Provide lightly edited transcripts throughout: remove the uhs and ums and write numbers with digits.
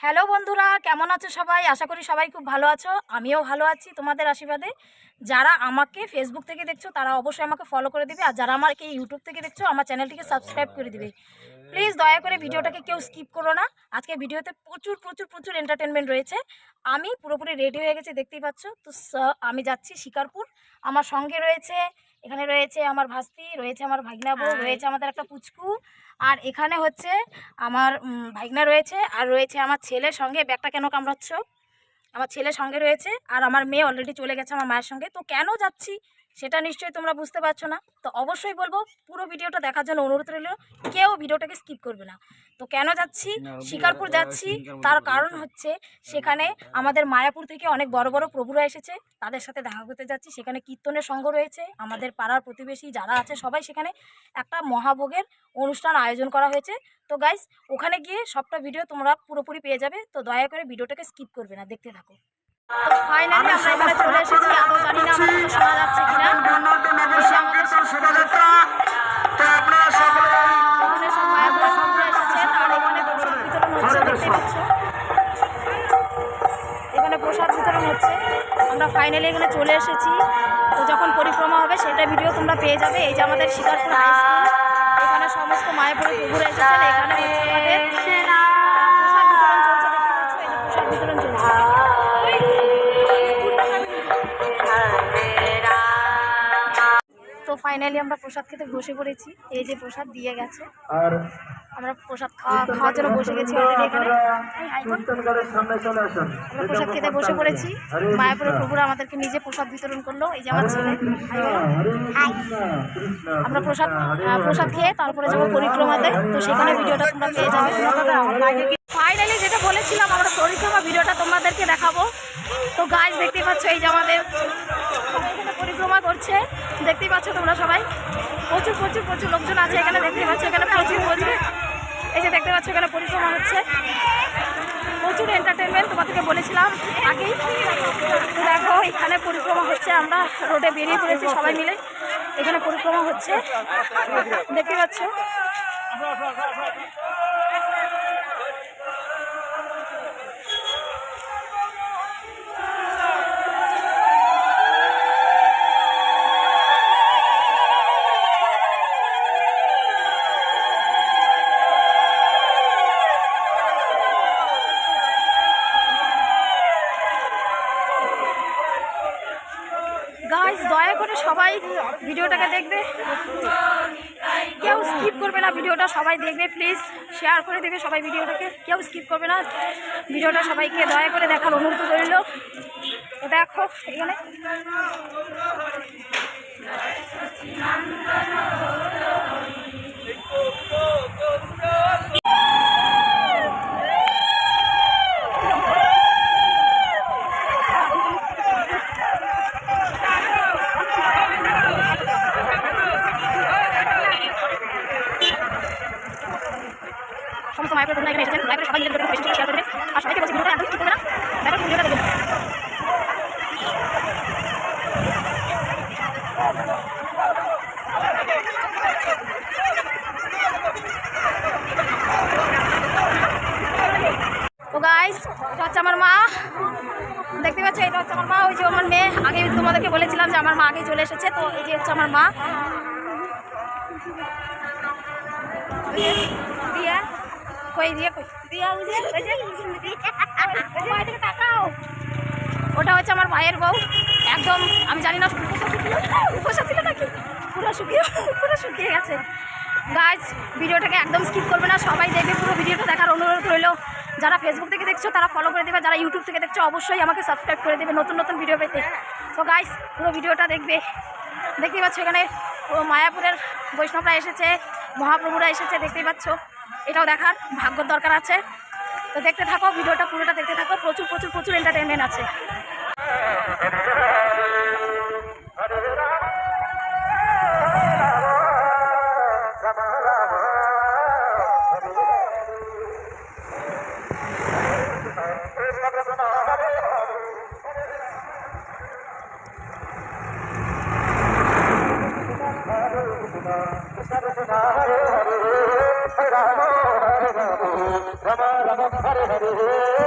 Hello বন্ধুরা, কেমন আছো সবাই? আশা করি সবাই খুব ভালো আছো। আমিও ভালো আছি তোমাদের আশীর্বাদে। যারা আমাকে ফেসবুক থেকে দেখছো তারা অবশ্যই আমাকে ফলো করে দিবে, আর যারা আমাকে ইউটিউব থেকে দেখছো আমার চ্যানেলটিকে সাবস্ক্রাইব করে দিবে। প্লিজ দয়া করে ভিডিওটাকে কেউ স্কিপ করো না। আজকে ভিডিওতে প্রচুর প্রচুর প্রচুর এন্টারটেনমেন্ট রয়েছে। আমি পুরোপুরি রেডি হয়ে গেছি, দেখতেই পাচ্ছ। তো আমি যাচ্ছি শিকারপুর। আমার সঙ্গে রয়েছে, এখানে রয়েছে আমার ভাস্তি, রয়েছে আমার ভাগনা বউ, রয়েছে আমাদের একটা পুচকু, আর এখানে হচ্ছে আমার ভাগনা রয়েছে, আর রয়েছে আমার ছেলের সঙ্গে। ব্যাগটা কেন কামড়াচ্ছ? আমার ছেলের সঙ্গে রয়েছে, আর আমার মেয়ে অলরেডি চলে গেছে আমার মায়ের সঙ্গে। তো কেন যাচ্ছি সেটা নিশ্চয়ই তোমরা বুঝতে পারছো না। তো অবশ্যই বলবো পুরো ভিডিওটা দেখার জন্য অনুরোধ রইল, কেউ ভিডিওটাকে স্কিপ করবে না। তো কেন যাচ্ছি? শিকারপুর যাচ্ছি, তার কারণ হচ্ছে সেখানে আমাদের মায়াপুর থেকে অনেক বড় বড় প্রভুরা এসেছে, তাদের সাথে দেখা করতে যাচ্ছি। সেখানে কীর্তনের সঙ্গ রয়েছে, আমাদের পাড়ার প্রতিবেশী যারা আছে সবাই সেখানে একটা মহাভোগের অনুষ্ঠান আয়োজন করা হয়েছে। তো গাইস, ওখানে গিয়ে সবটা ভিডিও তোমরা পুরোপুরি পেয়ে যাবে। তো দয়া করে ভিডিওটাকে স্কিপ করবে না, দেখতে থাকো। তো ফাইনালি আমরা এখানে চলে এসেছি। আদৌ জানি না আমার কথা শোনা যাচ্ছে কিনা। এখানে সব মায়াপুরের প্রভুরা এসেছেন, আর এখানে প্রসাদ বিতরণ হচ্ছে, দেখতে পাচ্ছ। এখানে প্রসাদ বিতরণ হচ্ছে। আমরা ফাইনালি এখানে চলে এসেছি। তো যখন পরিক্রমা হবে সেটা ভিডিও তোমরা পেয়ে যাবে। এই যে আমাদের শিকারপুর হাই স্কুল, এখানে সমস্ত মায়াপুরের প্রভুরা এসেছেন। এখানে হচ্ছে আমাদের প্রসাদ বিতরণ চলছে, দেখতে পাচ্ছ। এই যে প্রসাদ বিতরণ চলছে। তো ফাইনালি আমরা প্রসাদ খেতে বসে পড়েছি। এই যে প্রসাদ দিয়ে গেছে, আমরা প্রসাদ খাওয়ার জন্য বসে গেছি অলরেডি। এখানে আমরা প্রসাদ খেতে বসে পড়েছি। মায়াপুরের প্রভুরা আমাদেরকে নিজে প্রসাদ বিতরণ করলো। এই যে আমার ছেলে, আমরা প্রসাদ খেয়ে তারপরে যাবো পরিক্রমাতে। তো সেখানে ভিডিওটা তোমরা পেয়ে যাবে। ফাইনালি যেটা বলেছিলাম, আমরা পরিক্রমা ভিডিওটা তোমাদেরকে দেখাবো। তো গাইস, দেখতেই পাচ্ছ এই যে আমাদের সবাই এখানে পরিক্রমা করছে, দেখতেই পাচ্ছ তোমরা সবাই। প্রচুর প্রচুর প্রচুর লোকজন আছে এখানে, দেখতেই পাচ্ছ। এখানে প্রচুর প্রচুর, এই যে দেখতে পাচ্ছ এখানে পরিক্রমা হচ্ছে। প্রচুর এন্টারটেনমেন্ট তোমাদেরকে বলেছিলাম আগেই। তো দেখো এখানে পরিক্রমা হচ্ছে, আমরা রোডে বেরিয়ে পড়েছি সবাই মিলে। এখানে পরিক্রমা হচ্ছে, দেখতে পাচ্ছ। গাইস, দয়া করে সবাই ভিডিওটাকে দেখবে, কেউ স্কিপ করবে না। ভিডিওটা সবাই দেখবে, প্লিজ শেয়ার করে দেবে সবাই ভিডিওটাকে, কেউ স্কিপ করবে না। ভিডিওটা সবাইকে দয়া করে দেখার অনুরোধ রইল। তো দেখো এখানে সমস্ত মায়ের প্রভুরা এখানে এসেছেন। দয়া করে সবাই নিজের ভিডিওটা বেশি শেয়ার করে দেবে, আর সবাইকে বলছি ভিডিওটা একদম স্কিপ করবে না, দয়া করে ভিডিওটা দেখবেন। তো গাইস, এটা হচ্ছে আমার মা, দেখতে পাচ্ছ। এটা হচ্ছে আমার মা, ওই যে আমার মেয়ে। আগে তোমাদেরকে বলেছিলাম যে আমার মা আগে চলে এসেছে। তো এই যে হচ্ছে আমার মা। দিয়া কই দিয়া কই দিয়া ওটা হচ্ছে আমার ভাইয়ের বউ। একদম আমি জানি না উপোসা ছিল নাকি, পুরো শুকিয়ে গেছে। গাইস, ভিডিওটাকে একদম স্কিপ করবে না, সবাই দেখবে পুরো ভিডিওটা দেখার অনুরোধ রইল। যারা ফেসবুক থেকে দেখছো তারা ফলো করে দেবে, যারা ইউটিউব থেকে দেখছো অবশ্যই আমাকে সাবস্ক্রাইব করে দেবে নতুন নতুন ভিডিও পেতে। তো গাইস, পুরো ভিডিওটা দেখবে। দেখতেই পাচ্ছ এখানে মায়াপুরের বৈষ্ণবরা এসেছে, মহাপ্রভুরা এসেছে, দেখতেই পাচ্ছ। এটাও দেখার ভাগ্যর দরকার আছে। তো দেখতে থাকো ভিডিওটা, পুরোটা দেখতে থাকো। প্রচুর প্রচুর প্রচুর এন্টারটেনমেন্ট আছে। Hare Hare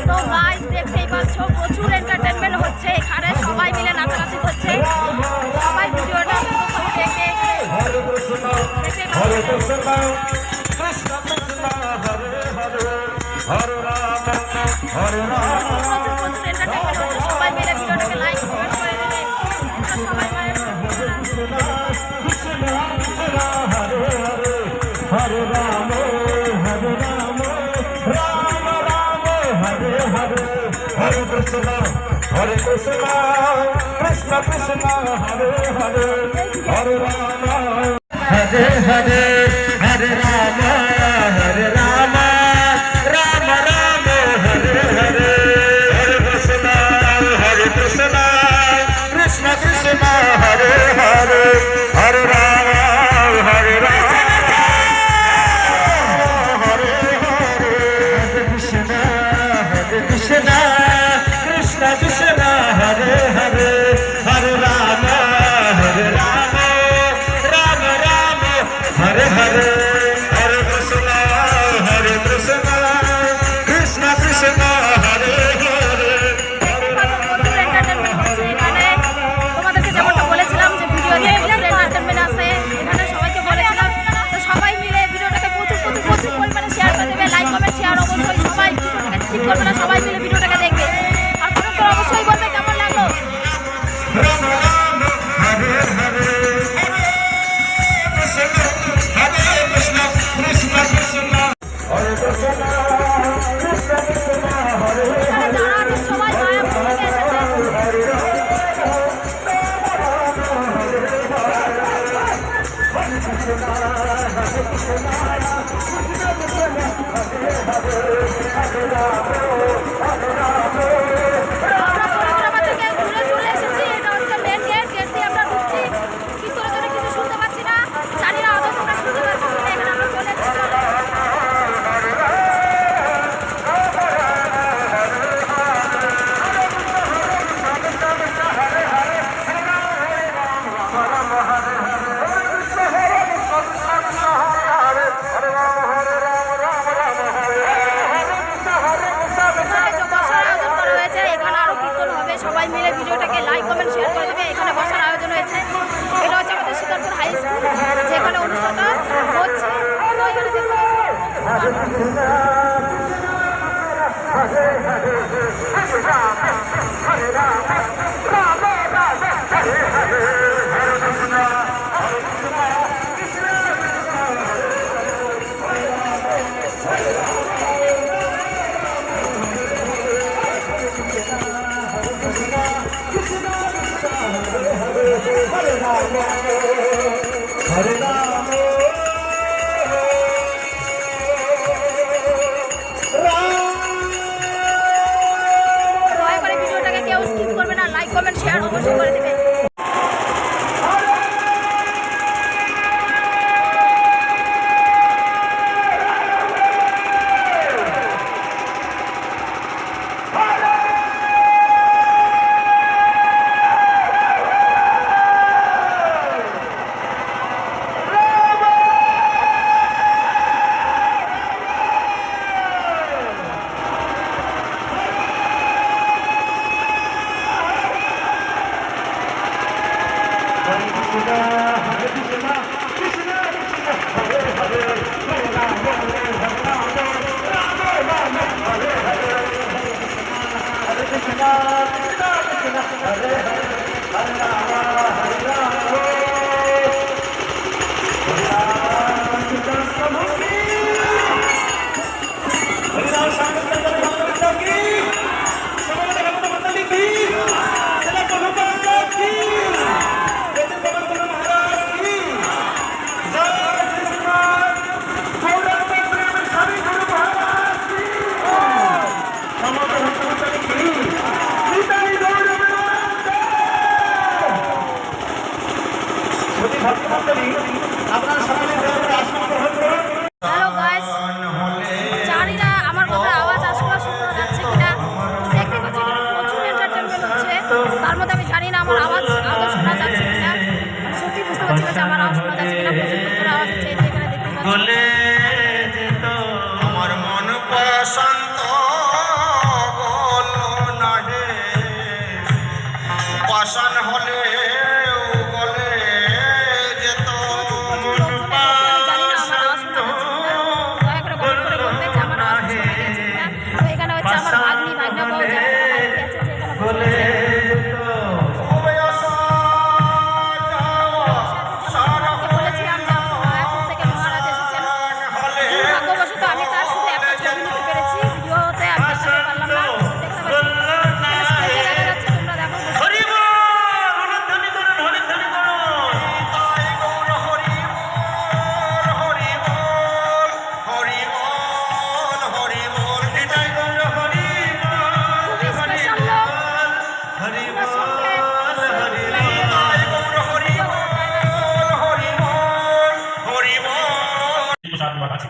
তো গাইস দেখতেই পাচ্ছ প্রচুর এন্টারটেনমেন্ট হচ্ছে এখানে, সবাই মিলে নাচানাচি করছে। সবাই ভিডিওটা দেখে সবাই মিলে ভিডিওটাকে লাইক কমেন্ট করে দেবে। সবাই হরে রাম হরে রাম রাম রাম হরে হরে হরে কৃষ্ণ কৃষ্ণ কৃষ্ণ হরে হরে হরে রাম হরে হরে হরে রাম রাম রাম হরে হরে হরে কৃষ্ণ কৃষ্ণ কৃষ্ণ হরে হরে হরে রাম হরে Ram Krishna Krishna Krishna Hare Hare Hare Rama Rama Rama Hare Hare Hare Krishna Krishna Krishna Hare Hare তোমাদেরকে যেমনটা বলেছিলাম যে ভিডিওতে এন্টারটেনমেন্ট আছে, এখানে সবাইকে বলেছিলাম। তো সবাই মিলে ভিডিওটাকে প্রচুর পরিমাণে শেয়ার করে দেবে, লাইক কমেন্ট শেয়ার অবশ্যই সবাই ভিডিওটাকে স্কিপ করবে না, সবাই মিলে ভিডিওটাকে দেখবে। আর কমেন্ট করে অবশ্যই বলবে কেমন লাগলো। এখানে যারা আছে সবাই মায়াপুর থেকে এসেছে। হরে রাম দয়া করে ভিডিওটাকে কেউ স্কিপ করবে না, লাইক কমেন্ট শেয়ার অবশ্যই করে দেবে। হ্যালো গাইস, জানি না আমার কথা আওয়াজ আসলে শুনতে যাচ্ছে কিনা। দেখতে পাচ্ছি এখানে প্রচুর এন্টারটেনমেন্ট হচ্ছে, তার মধ্যে আমি জানি না আমার আওয়াজ আদৌ শোনা যাচ্ছে কিনা। আমি সত্যি বুঝতে পারছি না যে আমার আওয়াজ শোনা যাচ্ছে কিনা। প্রচুর ভিতরে আওয়াজ হচ্ছে, এই যে এখানে দেখতে পাচ্ছি। বলে যেত আমার মন পছন্দ বলো না হে পছন্দ হলে বলে যেত প্রচুর লোকজন আমি জানি না আমার আওয়াজ শোনা যাচ্ছে কিনা। দয়া করে কমেন্ট করে বলবে যে আমার আওয়াজ শোনা যাচ্ছে কিনা। তো এখানে হচ্ছে আমার ভাগ্নি ভাগ্না বউ যারা যারা বাড়িতে আছে, যে এখানে বসে আছে। বলেছিলাম যে আমার মায়াপুর থেকে মহারাজ এসেছেন। দুর্ভাগ্যবশত আমি তার শুধু একটা ছবি নিতে পেরেছি, ভিডিওতে আমি দেখাতে পারলাম না। দেখতে পাচ্ছি এখানে স্টেজে দেখা যাচ্ছে, তোমরা দেখো। খুবই স্পেশাল লোক। তোমরা সঙ্গে selfie লাগিয়ে দাও। ভিডিও করা যায় না। প্রচার বিভাগ আছে,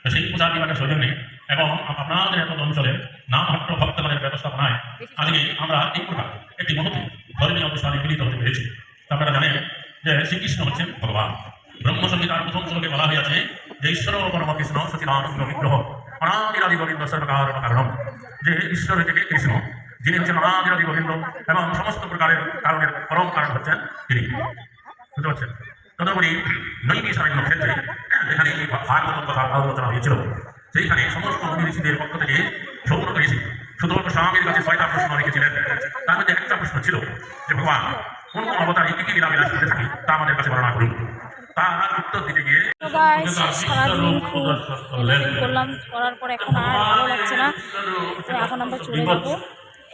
তো সেই প্রচার বিভাগের সৌজন্যে এবং আপনাদের এত অঞ্চলের নামমাত্র ভক্তগণের ব্যবস্থাপনায় আজকে আমরা এই প্রকার একটি মহতি ধর্মীয় অনুষ্ঠানে মিলিত হতে পেরেছি। আপনারা জানেন যে শ্রীকৃষ্ণ হচ্ছেন ভগবান। ব্রহ্মসংহিতার প্রথম শ্লোকে বলা হয়েছে যে ঈশ্বর পরম কৃষ্ণ সচিদানন্দ বিগ্রহ অনাদিরাদি গোবিন্দ সর্বকারণ কারণ, যে ঈশ্বর থেকে কৃষ্ণ, যিনি হচ্ছেন অনাদিরাদি গোবিন্দ এবং সমস্ত প্রকারের কারণের পরম কারণ হচ্ছেন তিনি। বুঝতে পারছেন? তদুপরি নৈমিষ সারণ্য ক্ষেত্রে যেখানে এই ভাগবত কথা আলোচনা হয়েছিল, সেইখানে সমস্ত মুনি ঋষিদের পক্ষ থেকে সৌরভ ঋষি সুদর্ভ স্বামীর কাছে 6টা প্রশ্ন রেখেছিলেন। তার মধ্যে একটা প্রশ্ন ছিল যে ভগবান কোন কোন অবতারে কি কি লীলা বিলাস করতে থাকে তা আমাদের কাছে বর্ণনা করুন। তার উত্তর দিতে গিয়ে সারাদিন খুব এডিটিং করলাম, করার পর এখন আর ভালো লাগছে না। তো এখন আমরা চলে যাবো।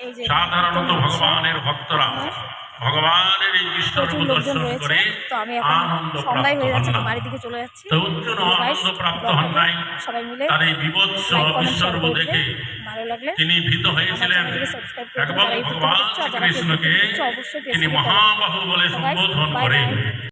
এই যে সাধারণত ভগবানের ভক্তরা ভগবানের এই বিশ্বরূপ প্রচুর লোকজন দর্শন রয়েছে। করে তো আমি এখন আনন্দ সন্ধ্যায় হয়ে প্রাপ্ত যাচ্ছে, হন তো না। বাড়ির দিকে চলে যাচ্ছি। তো অর্জুন Guys, আনন্দ প্রাপ্ত হন ব্লগটাকে নাই, সবাই মিলে তার এই বিভৎস লাইক কমেন্ট শেয়ার বিশ্বরূপ করে দেখে দেবে। ভালো লাগলে তিনি ভীত আমার হয়েছিলেন চ্যানেলটিকে সাবস্ক্রাইব করে দেবে। এবং যারা ইউটিউব থেকে ভগবান দেখছো আর যারা ফেসবুক শ্রীকৃষ্ণকে থেকে দেখছো অবশ্যই তিনি ফেসবুকে মহাবাহু বলে So guys, সম্বোধন bye করেন। bye.